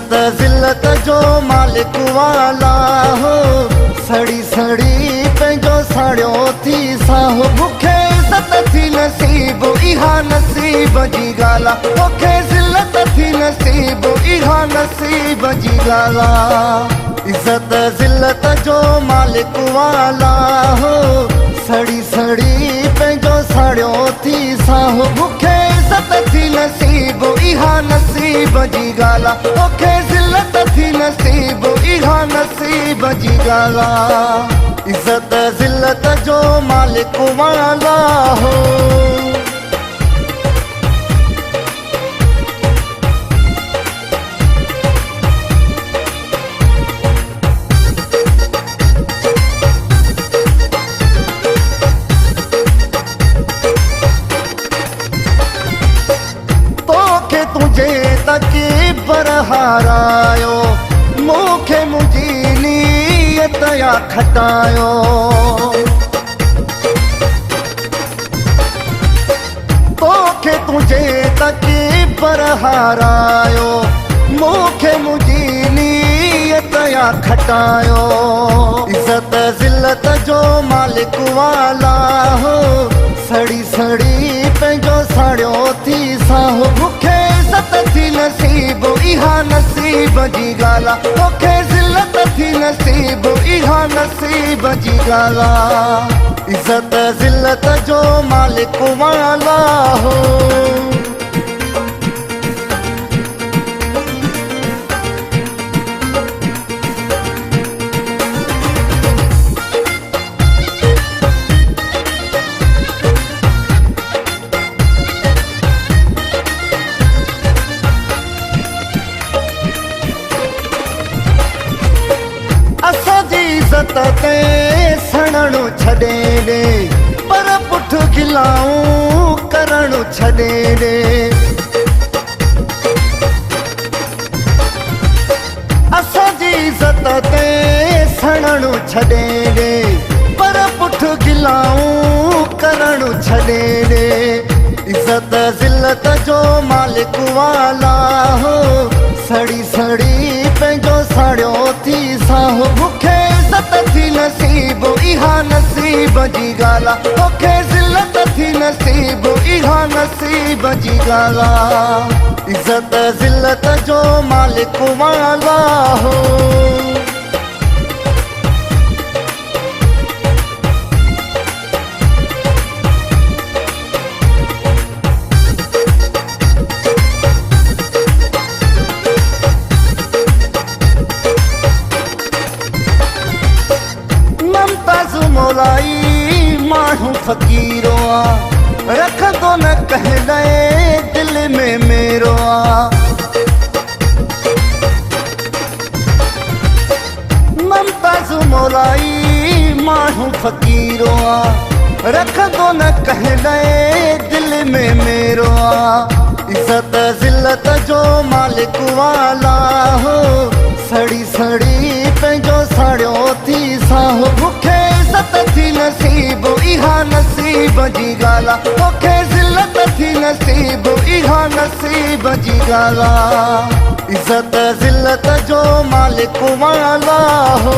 इज्जत ज़िल्लत जो मालिक वाला हो, सड़ी सड़ी पंहिंजो साड़ियो थी साहो। मूंखे इज्जत थी नसीब इहा नसीब जी ॻाल्हि आहे, तोखे ज़िल्लत थी नसीब इहा नसीब जी ॻाल्हि आहे। इज्जत ज़िल्लत जो मालिक वाला हो, सड़ी सड़ी पंहिंजो साड़ियो थी साहो। मूंखे इज्जत थी नसीब इहा नसीब जी ॻाल्हि आहे, तोखे ज़िल्लत थी नसीब इहा नसीब जी ॻाल्हि आहे। इज्जत ज़िल्लत जो मालिक वाला हो। तुझे तकी पर हारायो, मूंखे मुंहिंजी नीयत या खटायो। तोखे तुझे तकी पर हारायो, मूंखे मुंहिंजी नीयत या खटायो। इज्जत ज़िल्लत जो मालिक वाला हो, सड़ी सड़ी पंहिंजो साड़ियो थी साहो। मूंखे इज्जत थी नसीब इहा नसीब जी ॻाल्हि आहे, तोखे ज़िल्लत थी नसीब इहा नसीब जी ॻाल्हि आहे। इज्जत ज़िल्लत जो मालिक वाला हो। इज्जत ते सड़णु छॾे ॾे, पर पुठ गिलाऊं करणु छॾे ॾे। असांजी इज्जत ते सड़णु छॾे ॾे, पर पुठ गिलाऊं करणु छॾे ॾे। इज्जत ज़िल्लत जो मालिक वाला हो, सड़ी सड़ी पंहिंजो साड़ियो थी साहो। मूंखे इज्जत थी नसीब इहा नसीब जी ॻाल्हि आहे, तोखे ज़िल्लत थी नसीब इहा नसीब जी ॻाल्हि आहे। इज्जत ज़िल्लत जो मालिक वाला हो। मौलाई माण्हू फ़क़ीरो आहे, रखंदो न कहलाए दिल में मेरो आहे। मुमताज़ मौलाई माण्हू फ़क़ीरो आहे, रखंदो न कहलाए दिल में मेरो आहे। इज्जत ज़िल्लत जो मालिक वाला हो, सड़ी सड़ी पंहिंजो साड़ियो थी साहो। मूंखे इज्जत थी नसीब इहा नसीब जी ॻाल्हि आहे, तोखे ज़िल्लत थी नसीब इहा नसीब जी ॻाल्हि आहे। इज्जत ज़िल्लत जो मालिक वाला हो।